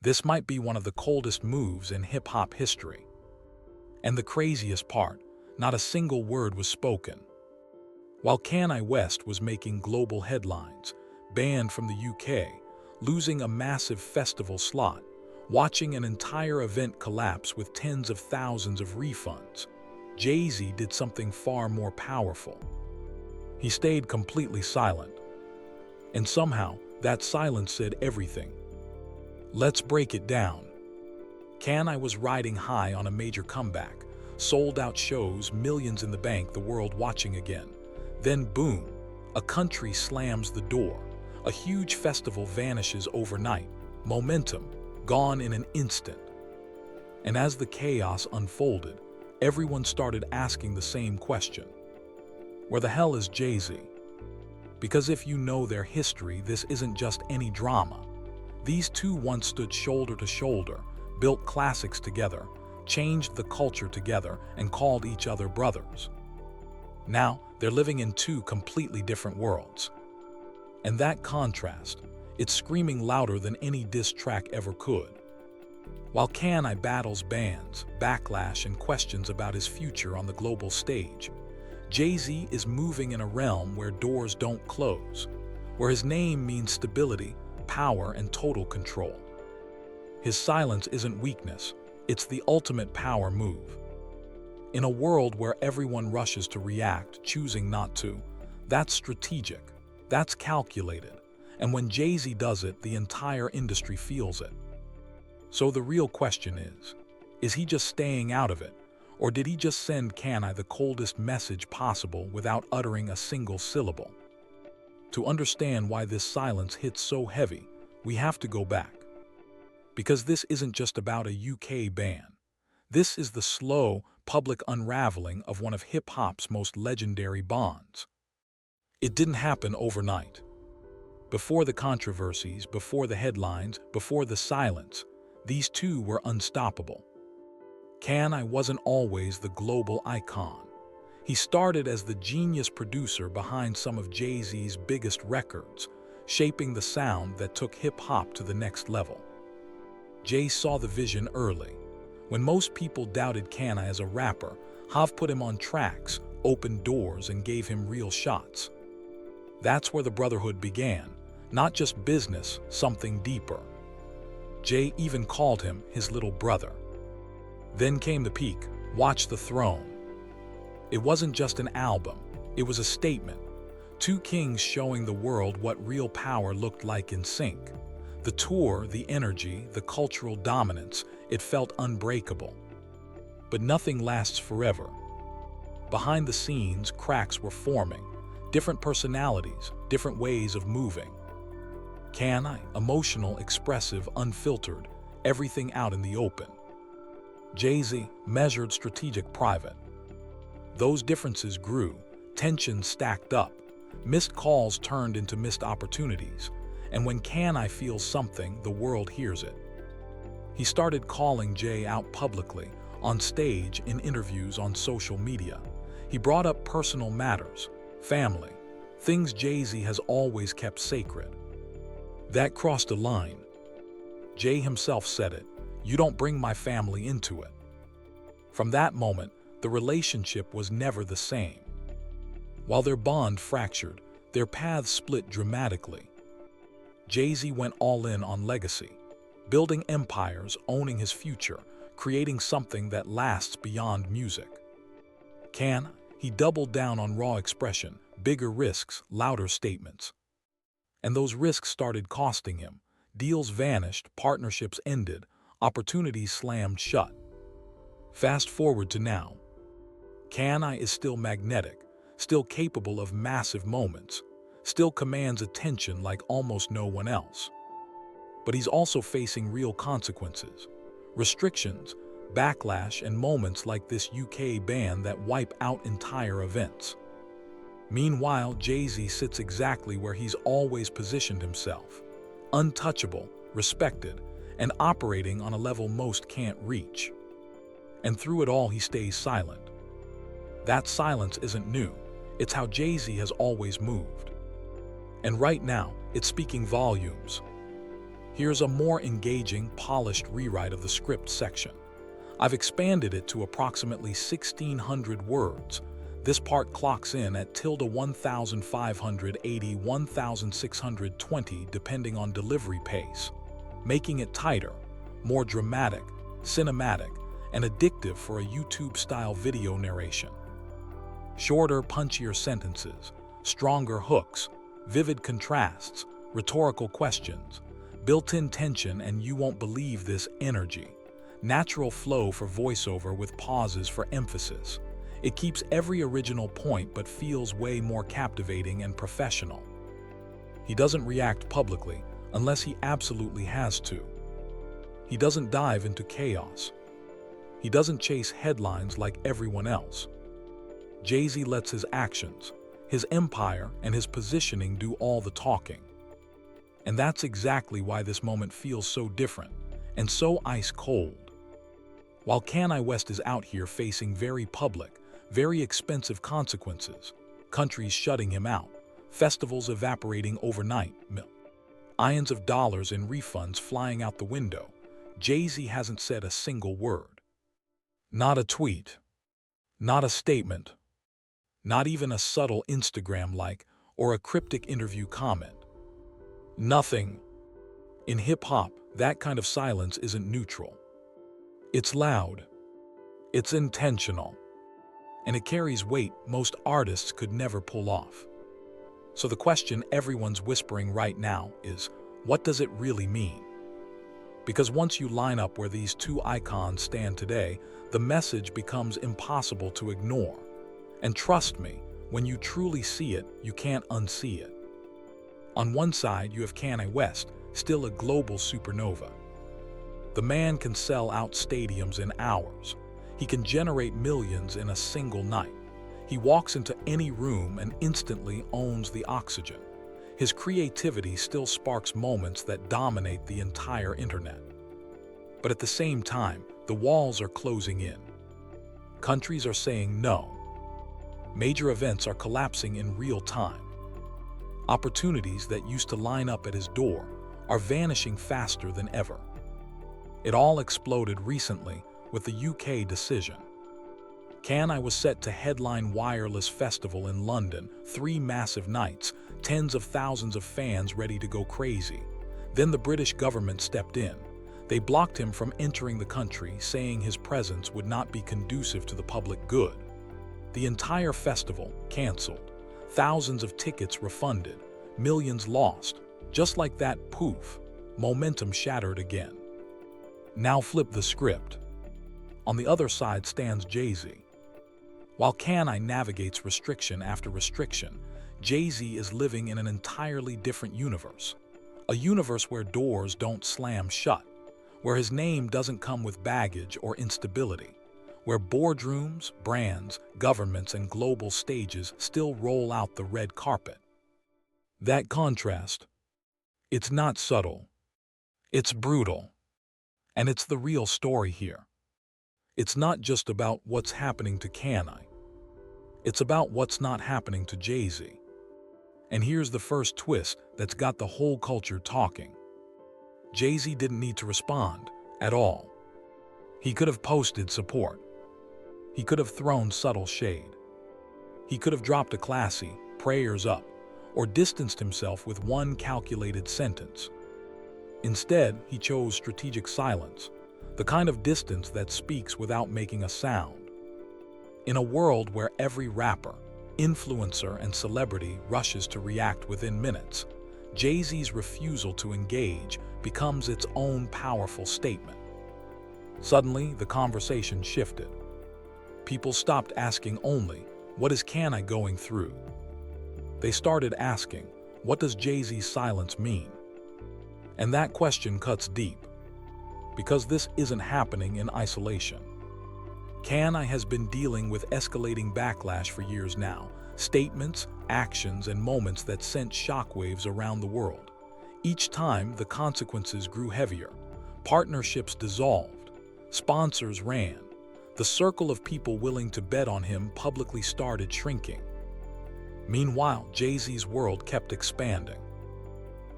This might be one of the coldest moves in hip-hop history. And the craziest part, not a single word was spoken. While Kanye West was making global headlines, banned from the UK, losing a massive festival slot, watching an entire event collapse with tens of thousands of refunds, Jay-Z did something far more powerful. He stayed completely silent. And somehow, that silence said everything. Let's break it down. Kanye was riding high on a major comeback, sold-out shows, millions in the bank, the world watching again. Then boom, a country slams the door. A huge festival vanishes overnight. Momentum, gone in an instant. And as the chaos unfolded, everyone started asking the same question. Where the hell is Jay-Z? Because if you know their history, this isn't just any drama. These two once stood shoulder to shoulder, built classics together, changed the culture together, and called each other brothers. Now, they're living in two completely different worlds. And that contrast, it's screaming louder than any diss track ever could. While Kanye battles bans, backlash, and questions about his future on the global stage, Jay-Z is moving in a realm where doors don't close, where his name means stability, power, and total control. His silence isn't weakness, it's the ultimate power move. In a world where everyone rushes to react, choosing not to, that's strategic, that's calculated, and when Jay-Z does it, the entire industry feels it. So the real question is he just staying out of it, or did he just send Kanye the coldest message possible without uttering a single syllable? To understand why this silence hits so heavy, we have to go back. Because this isn't just about a UK ban. This is the slow, public unraveling of one of hip-hop's most legendary bonds. It didn't happen overnight. Before the controversies, before the headlines, before the silence, these two were unstoppable. Kanye wasn't always the global icon. He started as the genius producer behind some of Jay-Z's biggest records, shaping the sound that took hip-hop to the next level. Jay saw the vision early. When most people doubted Kanye as a rapper, Hav put him on tracks, opened doors, and gave him real shots. That's where the brotherhood began, not just business, something deeper. Jay even called him his little brother. Then came the peak, Watch the Throne. It wasn't just an album, it was a statement. Two kings showing the world what real power looked like in sync. The tour, the energy, the cultural dominance, it felt unbreakable. But nothing lasts forever. Behind the scenes, cracks were forming, different personalities, different ways of moving. Kanye, emotional, expressive, unfiltered, everything out in the open. Jay-Z, measured, strategic, private. Those differences grew, tensions stacked up, missed calls turned into missed opportunities, and when Kanye feels something, the world hears it. He started calling Jay out publicly, on stage, in interviews, on social media. He brought up personal matters, family, things Jay-Z has always kept sacred. That crossed a line. Jay himself said it, "You don't bring my family into it." From that moment, the relationship was never the same. While their bond fractured, their paths split dramatically. Jay-Z went all in on legacy, building empires, owning his future, creating something that lasts beyond music. Kanye, he doubled down on raw expression, bigger risks, louder statements. And those risks started costing him. Deals vanished, partnerships ended, opportunities slammed shut. Fast forward to now. Kanye is still magnetic, still capable of massive moments, still commands attention like almost no one else. But he's also facing real consequences, restrictions, backlash, and moments like this UK ban that wipe out entire events. Meanwhile, Jay-Z sits exactly where he's always positioned himself, untouchable, respected, and operating on a level most can't reach. And through it all, he stays silent. That silence isn't new, it's how Jay-Z has always moved. And right now, it's speaking volumes. Here's a more engaging, polished rewrite of the script section. I've expanded it to approximately 1,600 words. This part clocks in at ~1,580, 1,620 depending on delivery pace, making it tighter, more dramatic, cinematic, and addictive for a YouTube-style video narration. Shorter, punchier sentences, stronger hooks, vivid contrasts, rhetorical questions, built-in tension and you won't believe this energy. Natural flow for voiceover with pauses for emphasis. It keeps every original point but feels way more captivating and professional. He doesn't react publicly unless he absolutely has to. He doesn't dive into chaos. He doesn't chase headlines like everyone else. Jay-Z lets his actions, his empire, and his positioning do all the talking. And that's exactly why this moment feels so different and so ice-cold. While Kanye West is out here facing very public, very expensive consequences, countries shutting him out, festivals evaporating overnight, millions of dollars in refunds flying out the window, Jay-Z hasn't said a single word. Not a tweet, not a statement, not even a subtle Instagram like or a cryptic interview comment. Nothing. In hip-hop, that kind of silence isn't neutral. It's loud. It's intentional. And it carries weight most artists could never pull off. So the question everyone's whispering right now is, what does it really mean? Because once you line up where these two icons stand today, the message becomes impossible to ignore. And trust me, when you truly see it, you can't unsee it. On one side, you have Kanye West, still a global supernova. The man can sell out stadiums in hours. He can generate millions in a single night. He walks into any room and instantly owns the oxygen. His creativity still sparks moments that dominate the entire internet. But at the same time, the walls are closing in. Countries are saying no. Major events are collapsing in real time. Opportunities that used to line up at his door are vanishing faster than ever. It all exploded recently with the UK decision. Kanye was set to headline Wireless Festival in London, 3 massive nights, tens of thousands of fans ready to go crazy. Then the British government stepped in. They blocked him from entering the country, saying his presence would not be conducive to the public good. The entire festival canceled. Thousands of tickets refunded, millions lost. Just like that, poof, momentum shattered again. Now flip the script. On the other side stands Jay-Z. While Kanye navigates restriction after restriction, Jay-Z is living in an entirely different universe. A universe where doors don't slam shut, where his name doesn't come with baggage or instability, where boardrooms, brands, governments, and global stages still roll out the red carpet. That contrast, it's not subtle, it's brutal, and it's the real story here. It's not just about what's happening to Kanye, it's about what's not happening to Jay-Z. And here's the first twist that's got the whole culture talking. Jay-Z didn't need to respond at all. He could have posted support. He could have thrown subtle shade. He could have dropped a classy, prayers up, or distanced himself with one calculated sentence. Instead, he chose strategic silence, the kind of distance that speaks without making a sound. In a world where every rapper, influencer, and celebrity rushes to react within minutes, Jay-Z's refusal to engage becomes its own powerful statement. Suddenly, the conversation shifted. People stopped asking only, what is Kanye going through? They started asking, what does Jay-Z's silence mean? And that question cuts deep, because this isn't happening in isolation. Kanye has been dealing with escalating backlash for years now, statements, actions, and moments that sent shockwaves around the world. Each time, the consequences grew heavier. Partnerships dissolved. Sponsors ran. The circle of people willing to bet on him publicly started shrinking. Meanwhile, Jay-Z's world kept expanding.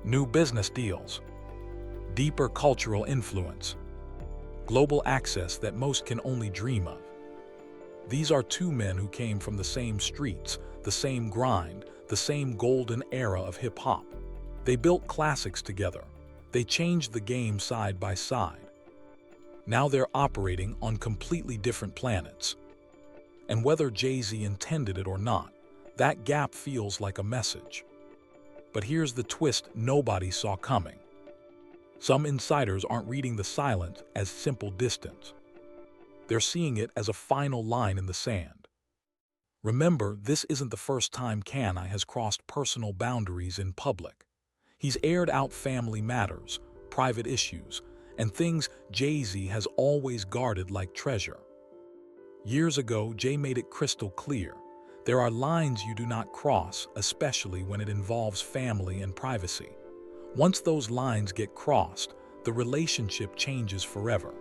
New business deals, deeper cultural influence, global access that most can only dream of. These are two men who came from the same streets, the same grind, the same golden era of hip-hop. They built classics together. They changed the game side by side. Now they're operating on completely different planets. And whether Jay-Z intended it or not, that gap feels like a message. But here's the twist nobody saw coming. Some insiders aren't reading the silence as simple distance. They're seeing it as a final line in the sand. Remember, this isn't the first time Kanye has crossed personal boundaries in public. He's aired out family matters, private issues, and things Jay-Z has always guarded like treasure. Years ago, Jay made it crystal clear. There are lines you do not cross, especially when it involves family and privacy. Once those lines get crossed, the relationship changes forever.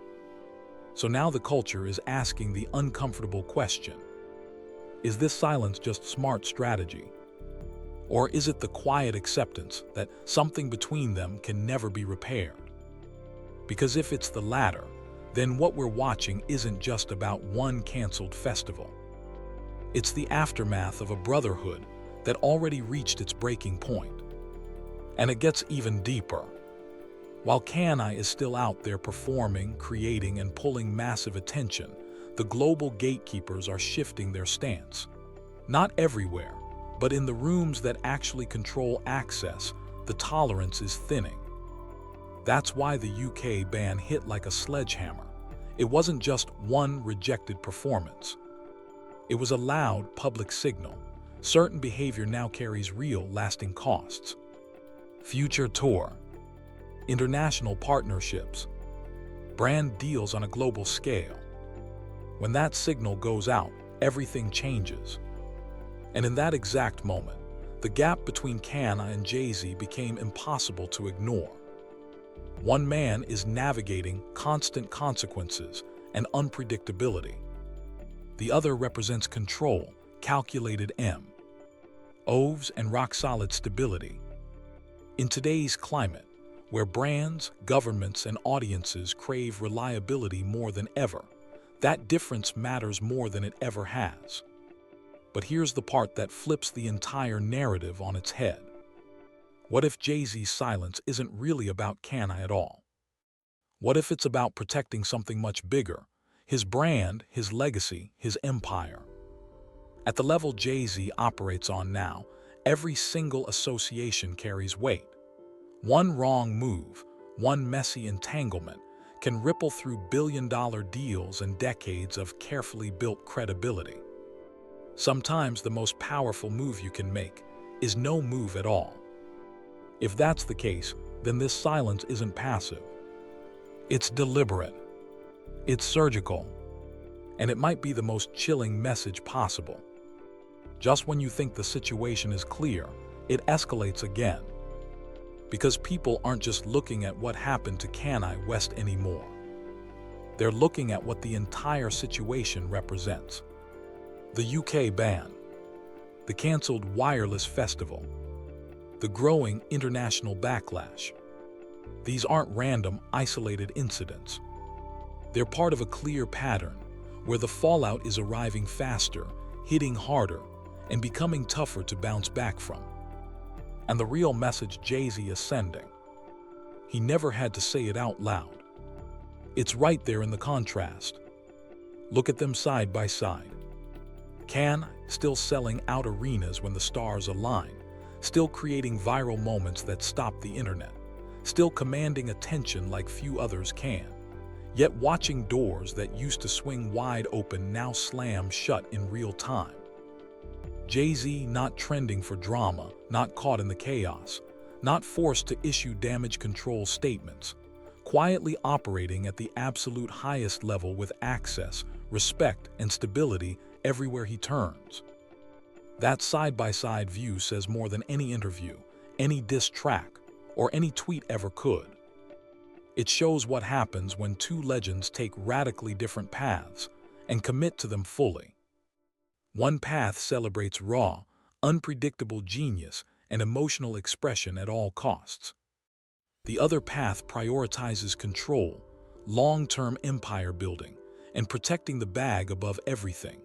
So now the culture is asking the uncomfortable question. Is this silence just smart strategy? Or is it the quiet acceptance that something between them can never be repaired? Because if it's the latter, then what we're watching isn't just about one canceled festival. It's the aftermath of a brotherhood that already reached its breaking point. And it gets even deeper. While Kanye is still out there performing, creating, and pulling massive attention, the global gatekeepers are shifting their stance. Not everywhere, but in the rooms that actually control access, the tolerance is thinning. That's why the UK ban hit like a sledgehammer. It wasn't just one rejected performance. It was a loud public signal. Certain behavior now carries real, lasting costs. Future tour, international partnerships, brand deals on a global scale. When that signal goes out, everything changes. And in that exact moment, the gap between Kanye and Jay-Z became impossible to ignore. One man is navigating constant consequences and unpredictability. The other represents control, calculated Oves, and rock-solid stability. In today's climate, where brands, governments, and audiences crave reliability more than ever, that difference matters more than it ever has. But here's the part that flips the entire narrative on its head. What if Jay-Z's silence isn't really about Kanye at all? What if it's about protecting something much bigger? His brand, his legacy, his empire. At the level Jay-Z operates on now, every single association carries weight. One wrong move, one messy entanglement, can ripple through billion-dollar deals and decades of carefully built credibility. Sometimes the most powerful move you can make is no move at all. If that's the case, then this silence isn't passive. It's deliberate. It's surgical. And it might be the most chilling message possible. Just when you think the situation is clear, it escalates again. Because people aren't just looking at what happened to Kanye West anymore. They're looking at what the entire situation represents. The UK ban, the cancelled wireless festival, the growing international backlash. These aren't random, isolated incidents. They're part of a clear pattern where the fallout is arriving faster, hitting harder, and becoming tougher to bounce back from. And the real message Jay-Z is sending, he never had to say it out loud. It's right there in the contrast. Look at them side by side. Kanye still selling out arenas when the stars align, still creating viral moments that stop the internet, still commanding attention like few others can, yet watching doors that used to swing wide open now slam shut in real time. Jay-Z not trending for drama, not caught in the chaos, not forced to issue damage control statements, quietly operating at the absolute highest level with access, respect, and stability everywhere he turns. That side-by-side view says more than any interview, any diss track, or any tweet ever could. It shows what happens when two legends take radically different paths and commit to them fully. One path celebrates raw, unpredictable genius and emotional expression at all costs. The other path prioritizes control, long-term empire building, and protecting the bag above everything.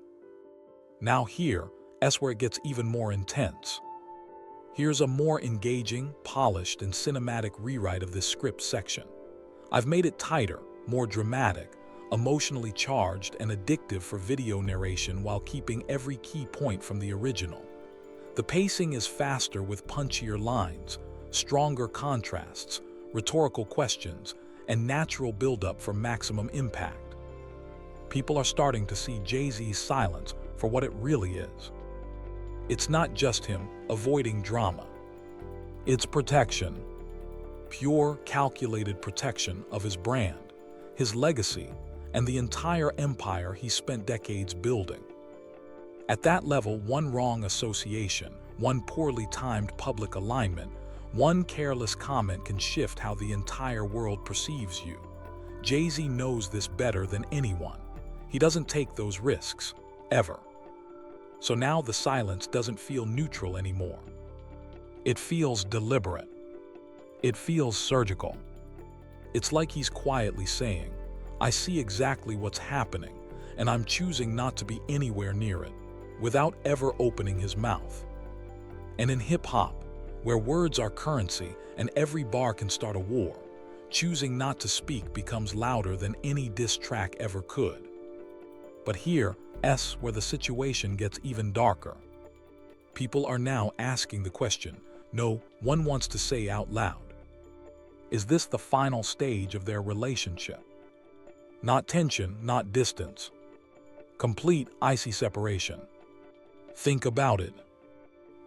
Now here's where it gets even more intense. Here's a more engaging, polished, and cinematic rewrite of this script section. I've made it tighter, more dramatic, emotionally charged, and addictive for video narration while keeping every key point from the original. The pacing is faster with punchier lines, stronger contrasts, rhetorical questions, and natural buildup for maximum impact. People are starting to see Jay-Z's silence for what it really is. It's not just him avoiding drama. It's protection. Pure, calculated protection of his brand, his legacy, and the entire empire he spent decades building. At that level, one wrong association, one poorly timed public alignment, one careless comment can shift how the entire world perceives you. Jay-Z knows this better than anyone. He doesn't take those risks, ever. So now the silence doesn't feel neutral anymore. It feels deliberate. It feels surgical. It's like he's quietly saying, I see exactly what's happening, and I'm choosing not to be anywhere near it, without ever opening his mouth. And in hip-hop, where words are currency and every bar can start a war, choosing not to speak becomes louder than any diss track ever could. But here's where the situation gets even darker. People are now asking the question no one wants to say out loud. Is this the final stage of their relationship? Not tension, not distance. Complete icy separation. Think about it.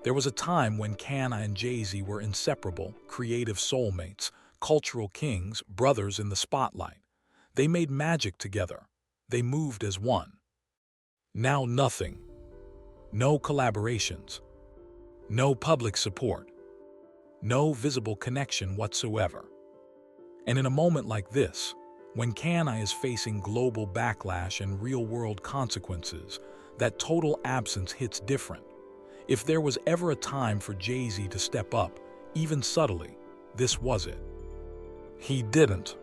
There was a time when Kanye and Jay-Z were inseparable, creative soulmates, cultural kings, brothers in the spotlight. They made magic together. They moved as one. Now nothing. No collaborations. No public support. No visible connection whatsoever. And in a moment like this, when Kanye is facing global backlash and real-world consequences, that total absence hits different. If there was ever a time for Jay-Z to step up, even subtly, this was it. He didn't.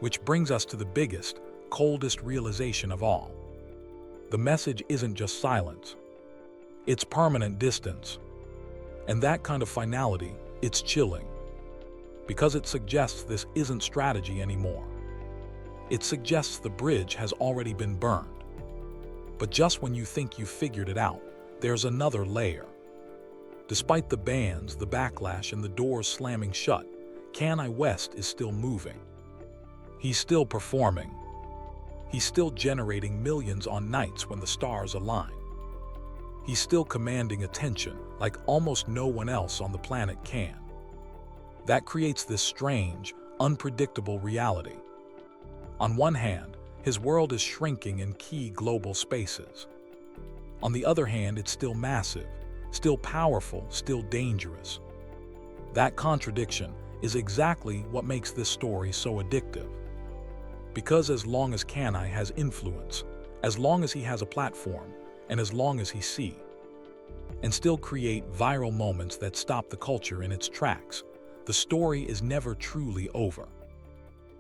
Which brings us to the biggest, coldest realization of all. The message isn't just silence. It's permanent distance. And that kind of finality, it's chilling. Because it suggests this isn't strategy anymore. It suggests the bridge has already been burned. But just when you think you've figured it out, there's another layer. Despite the bans, the backlash, and the doors slamming shut, Kanye West is still moving. He's still performing. He's still generating millions on nights when the stars align. He's still commanding attention like almost no one else on the planet can. That creates this strange, unpredictable reality. On one hand, his world is shrinking in key global spaces. On the other hand, it's still massive, still powerful, still dangerous. That contradiction is exactly what makes this story so addictive. Because as long as Kanye has influence, as long as he has a platform, and as long as he see, and still create viral moments that stop the culture in its tracks, the story is never truly over.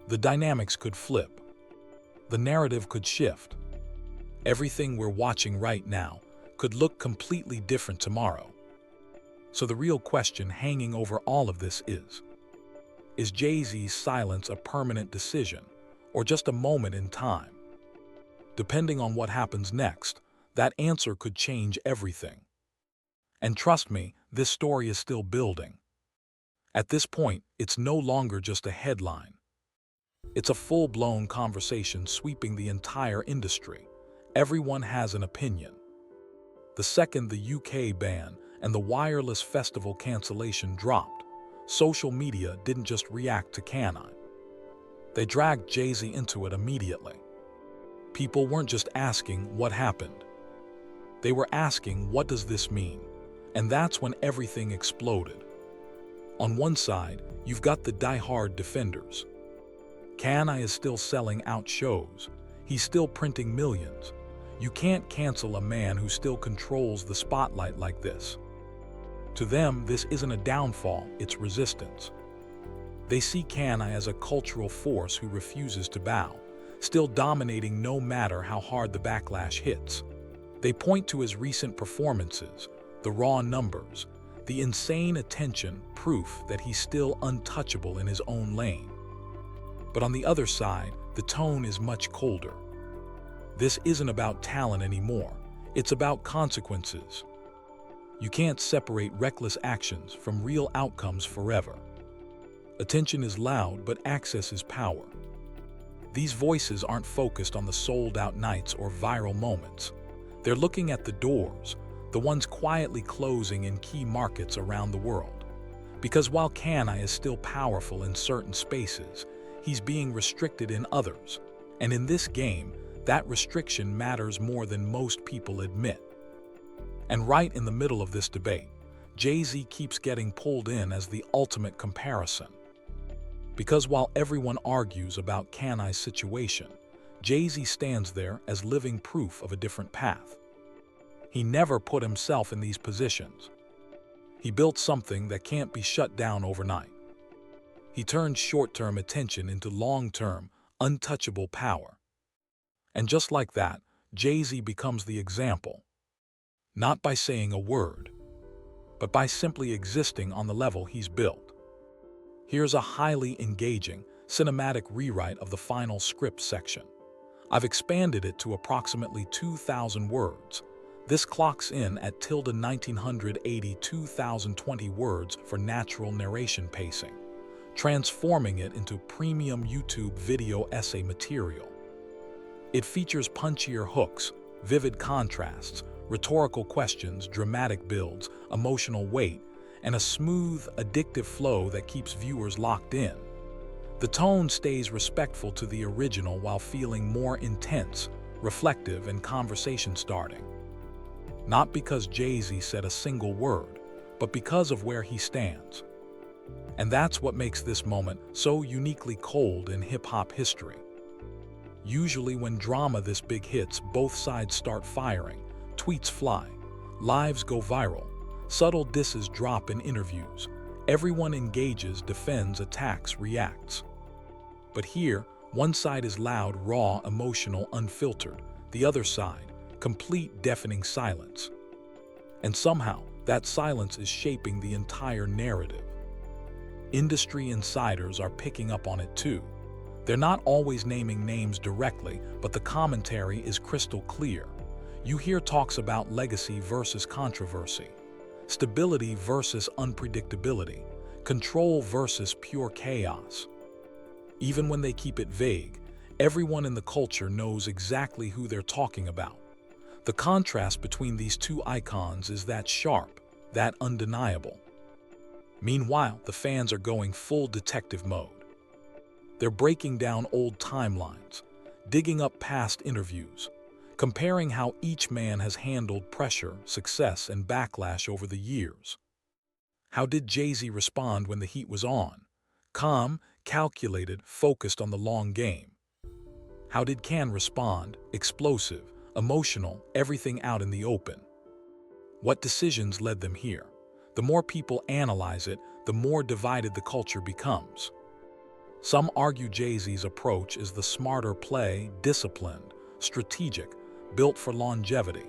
The dynamics could flip. The narrative could shift. Everything we're watching right now could look completely different tomorrow. So the real question hanging over all of this is Jay-Z's silence a permanent decision or just a moment in time? Depending on what happens next, that answer could change everything. And trust me, this story is still building. At this point, it's no longer just a headline. It's a full-blown conversation sweeping the entire industry. Everyone has an opinion. The second the UK ban and the wireless festival cancellation dropped, social media didn't just react to Kanye. They dragged Jay-Z into it immediately. People weren't just asking what happened. They were asking, what does this mean? And that's when everything exploded. On one side, you've got the die-hard defenders. Kanye is still selling out shows. He's still printing millions. You can't cancel a man who still controls the spotlight like this. To them, this isn't a downfall, it's resistance. They see Kanye as a cultural force who refuses to bow, still dominating no matter how hard the backlash hits. They point to his recent performances, the raw numbers, the insane attention, proof that he's still untouchable in his own lane. But on the other side, the tone is much colder. This isn't about talent anymore. It's about consequences. You can't separate reckless actions from real outcomes forever. Attention is loud, but access is power. These voices aren't focused on the sold-out nights or viral moments. They're looking at the doors, the ones quietly closing in key markets around the world. Because while Kanye is still powerful in certain spaces, he's being restricted in others. And in this game, that restriction matters more than most people admit. And right in the middle of this debate, Jay-Z keeps getting pulled in as the ultimate comparison. Because while everyone argues about Kanye's situation, Jay-Z stands there as living proof of a different path. He never put himself in these positions. He built something that can't be shut down overnight. He turned short-term attention into long-term, untouchable power. And just like that, Jay-Z becomes the example. Not by saying a word, but by simply existing on the level he's built. Here's a highly engaging, cinematic rewrite of the final script section. I've expanded it to approximately 2,000 words. This clocks in at 1980 2020 words for natural narration pacing, transforming it into premium YouTube video essay material. It features punchier hooks, vivid contrasts, rhetorical questions, dramatic builds, emotional weight, and a smooth, addictive flow that keeps viewers locked in. The tone stays respectful to the original while feeling more intense, reflective, and conversation-starting. Not because Jay-Z said a single word, but because of where he stands. And that's what makes this moment so uniquely cold in hip-hop history. Usually when drama this big hits, both sides start firing, tweets fly, lives go viral, subtle disses drop in interviews. Everyone engages, defends, attacks, reacts. But here, one side is loud, raw, emotional, unfiltered. The other side, complete, deafening silence. And somehow, that silence is shaping the entire narrative. Industry insiders are picking up on it too. They're not always naming names directly, but the commentary is crystal clear. You hear talks about legacy versus controversy, stability versus unpredictability, control versus pure chaos. Even when they keep it vague, everyone in the culture knows exactly who they're talking about. The contrast between these two icons is that sharp, that undeniable. Meanwhile, the fans are going full detective mode. They're breaking down old timelines, digging up past interviews, comparing how each man has handled pressure, success, and backlash over the years. How did Jay-Z respond when the heat was on? Calm, calculated, focused on the long game. How did Kanye respond? Explosive, emotional, everything out in the open. What decisions led them here? The more people analyze it, the more divided the culture becomes. Some argue Jay-Z's approach is the smarter play, disciplined, strategic, built for longevity.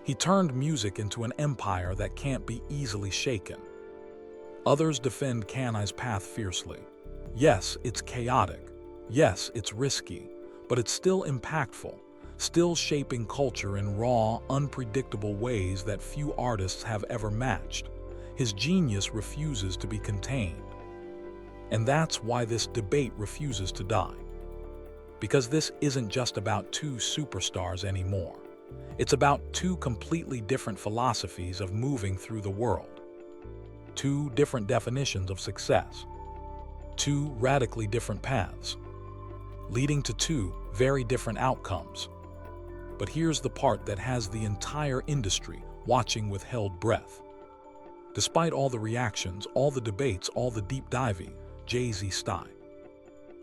He turned music into an empire that can't be easily shaken. Others defend Kanye's path fiercely. Yes, it's chaotic. Yes, it's risky, but it's still impactful, still shaping culture in raw, unpredictable ways that few artists have ever matched. His genius refuses to be contained. And that's why this debate refuses to die. Because this isn't just about two superstars anymore. It's about two completely different philosophies of moving through the world. Two different definitions of success. Two radically different paths, leading to two very different outcomes. But here's the part that has the entire industry watching with held breath. Despite all the reactions, all the debates, all the deep diving, Jay-Z style.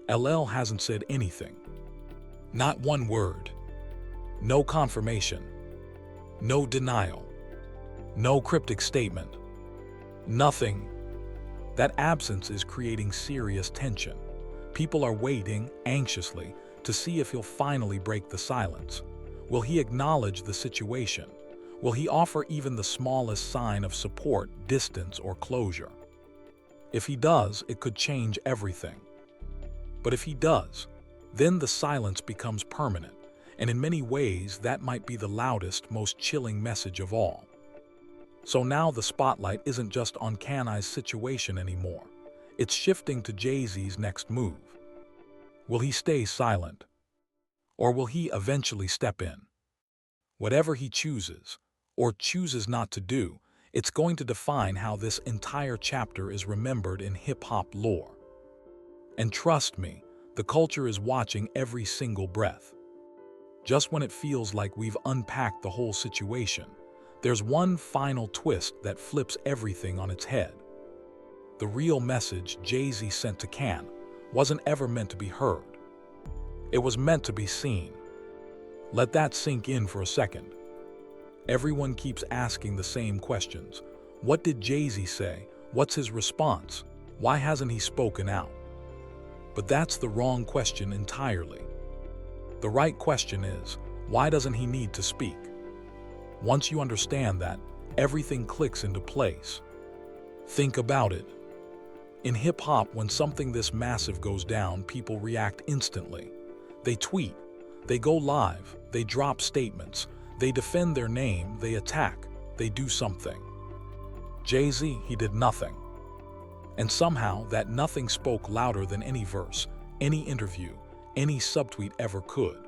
LL hasn't said anything. Not one word. No confirmation. No denial. No cryptic statement. Nothing. That absence is creating serious tension. People are waiting, anxiously, to see if he'll finally break the silence. Will he acknowledge the situation? Will he offer even the smallest sign of support, distance, or closure? If he does, it could change everything. But if he does, then the silence becomes permanent, and in many ways that might be the loudest, most chilling message of all. So now the spotlight isn't just on Kanye's situation anymore. It's shifting to Jay-Z's next move. Will he stay silent? Or will he eventually step in? Whatever he chooses, or chooses not to do, it's going to define how this entire chapter is remembered in hip-hop lore. And trust me, the culture is watching every single breath. Just when it feels like we've unpacked the whole situation, there's one final twist that flips everything on its head. The real message Jay-Z sent to Kanye wasn't ever meant to be heard. It was meant to be seen. Let that sink in for a second. Everyone keeps asking the same questions. What did Jay-Z say? What's his response? Why hasn't he spoken out? But that's the wrong question entirely. The right question is, why doesn't he need to speak? Once you understand that, everything clicks into place. Think about it. In hip-hop, when something this massive goes down, people react instantly. They tweet, they go live, they drop statements, they defend their name, they attack, they do something. Jay-Z, he did nothing. And somehow that nothing spoke louder than any verse, any interview, any subtweet ever could.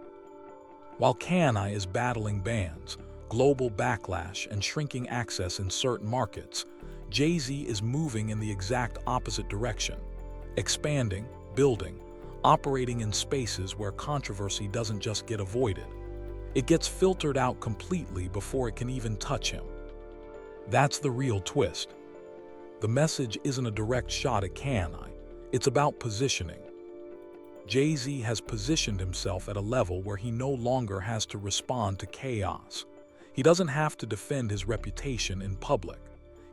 While Kanye is battling bans, global backlash, and shrinking access in certain markets, Jay-Z is moving in the exact opposite direction, expanding, building, operating in spaces where controversy doesn't just get avoided. It gets filtered out completely before it can even touch him. That's the real twist. The message isn't a direct shot at Kanye, it's about positioning. Jay-Z has positioned himself at a level where he no longer has to respond to chaos. He doesn't have to defend his reputation in public.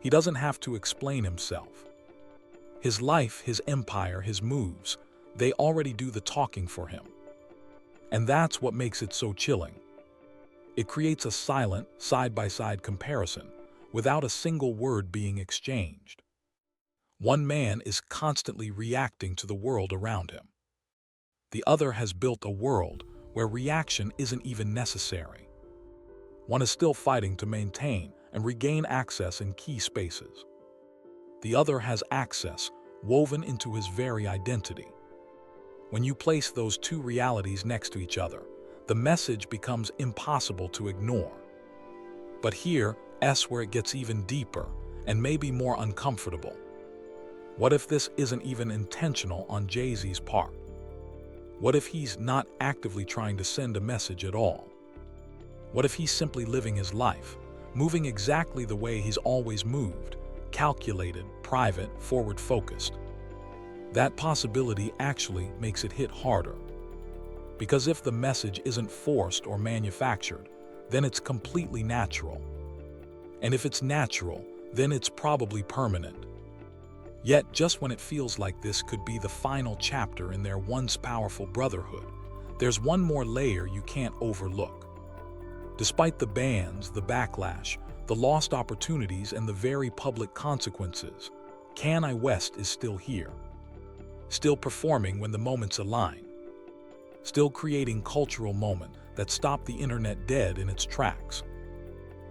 He doesn't have to explain himself. His life, his empire, his moves, they already do the talking for him. And that's what makes it so chilling. It creates a silent, side-by-side comparison, without a single word being exchanged. One man is constantly reacting to the world around him. The other has built a world where reaction isn't even necessary. One is still fighting to maintain and regain access in key spaces. The other has access woven into his very identity. When you place those two realities next to each other, the message becomes impossible to ignore. But here's where it gets even deeper and maybe more uncomfortable. What if this isn't even intentional on Jay-Z's part? What if he's not actively trying to send a message at all? What if he's simply living his life, moving exactly the way he's always moved, calculated, private, forward-focused? That possibility actually makes it hit harder. Because if the message isn't forced or manufactured, then it's completely natural. And if it's natural, then it's probably permanent. Yet, just when it feels like this could be the final chapter in their once powerful brotherhood, there's one more layer you can't overlook. Despite the bans, the backlash, the lost opportunities, and the very public consequences, Kanye West is still here. Still performing when the moments align. Still creating cultural moment that stopped the internet dead in its tracks.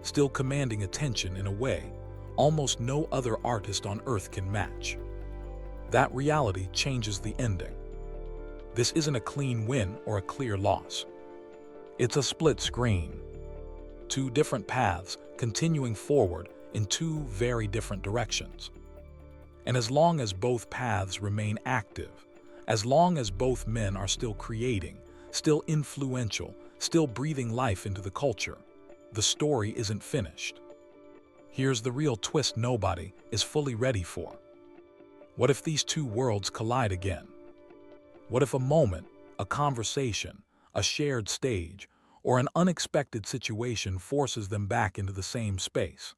Still commanding attention in a way almost no other artist on earth can match. That reality changes the ending. This isn't a clean win or a clear loss. It's a split screen. Two different paths continuing forward in two very different directions. And as long as both paths remain active, as long as both men are still creating, still influential, still breathing life into the culture, the story isn't finished. Here's the real twist nobody is fully ready for. What if these two worlds collide again? What if a moment, a conversation, a shared stage, or an unexpected situation forces them back into the same space?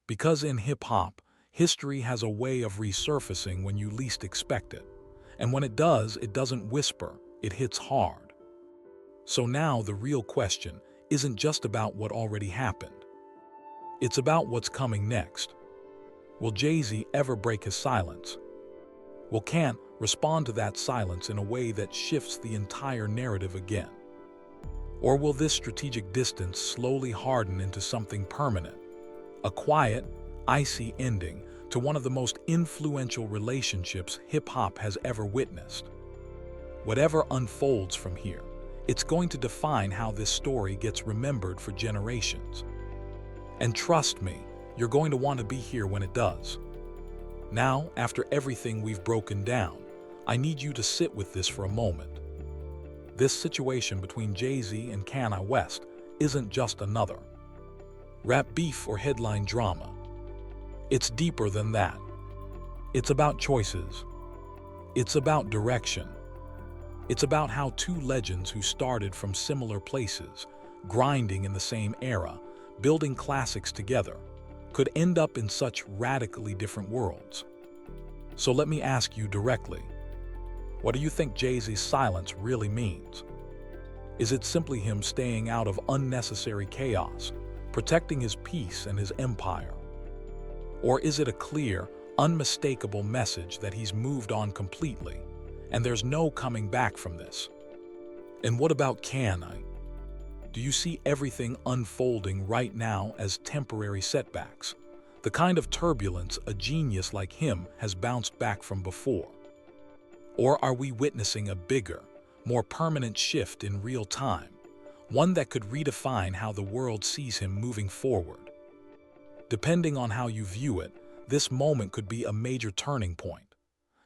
Because in hip-hop, History has a way of resurfacing when you least expect it. And when it does, it doesn't whisper, it hits hard. So now the real question isn't just about what already happened. It's about what's coming next. Will Jay-Z ever break his silence? Will Kanye respond to that silence in a way that shifts the entire narrative again? Or will this strategic distance slowly harden into something permanent? A quiet, icy ending to one of the most influential relationships hip-hop has ever witnessed. Whatever unfolds from here, it's going to define how this story gets remembered for generations. And trust me, you're going to want to be here when it does. Now, after everything we've broken down, I need you to sit with this for a moment. This situation between Jay-Z and Kanye West isn't just another rap beef or headline drama. It's deeper than that. It's about choices. It's about direction. It's about how two legends who started from similar places, grinding in the same era, building classics together, could end up in such radically different worlds. So let me ask you directly, what do you think Jay-Z's silence really means? Is it simply him staying out of unnecessary chaos, protecting his peace and his empire? Or is it a clear, unmistakable message that he's moved on completely, and there's no coming back from this? And what about Kanye? Do you see everything unfolding right now as temporary setbacks, the kind of turbulence a genius like him has bounced back from before? Or are we witnessing a bigger, more permanent shift in real time, one that could redefine how the world sees him moving forward? Depending on how you view it, this moment could be a major turning point,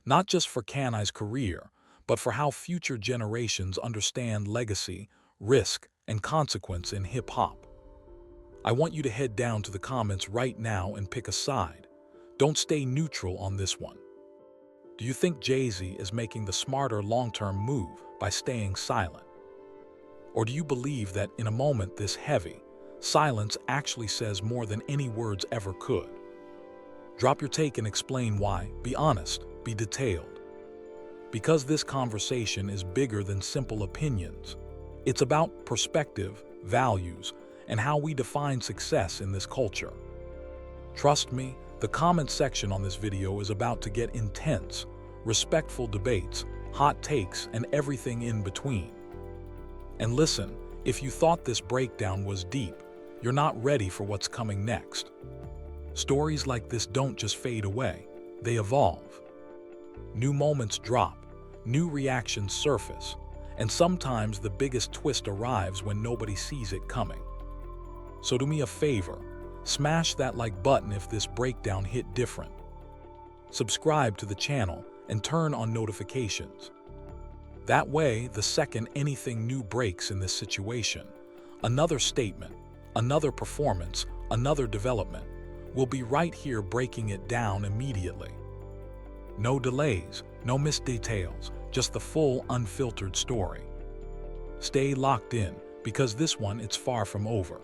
not just for Kanye's career, but for how future generations understand legacy, risk, and consequence in hip-hop. I want you to head down to the comments right now and pick a side. Don't stay neutral on this one. Do you think Jay-Z is making the smarter long-term move by staying silent? Or do you believe that in a moment this heavy, silence actually says more than any words ever could? Drop your take and explain why. Be honest, be detailed. Because this conversation is bigger than simple opinions. It's about perspective, values, and how we define success in this culture. Trust me, the comment section on this video is about to get intense, respectful debates, hot takes, and everything in between. And listen, if you thought this breakdown was deep, you're not ready for what's coming next. Stories like this don't just fade away, they evolve. New moments drop, new reactions surface, and sometimes the biggest twist arrives when nobody sees it coming. So do me a favor, smash that like button if this breakdown hit different. Subscribe to the channel and turn on notifications. That way, the second anything new breaks in this situation, another statement, another performance, another development, we'll be right here breaking it down immediately. No delays, no missed details, just the full unfiltered story. Stay locked in, because this one it's far from over.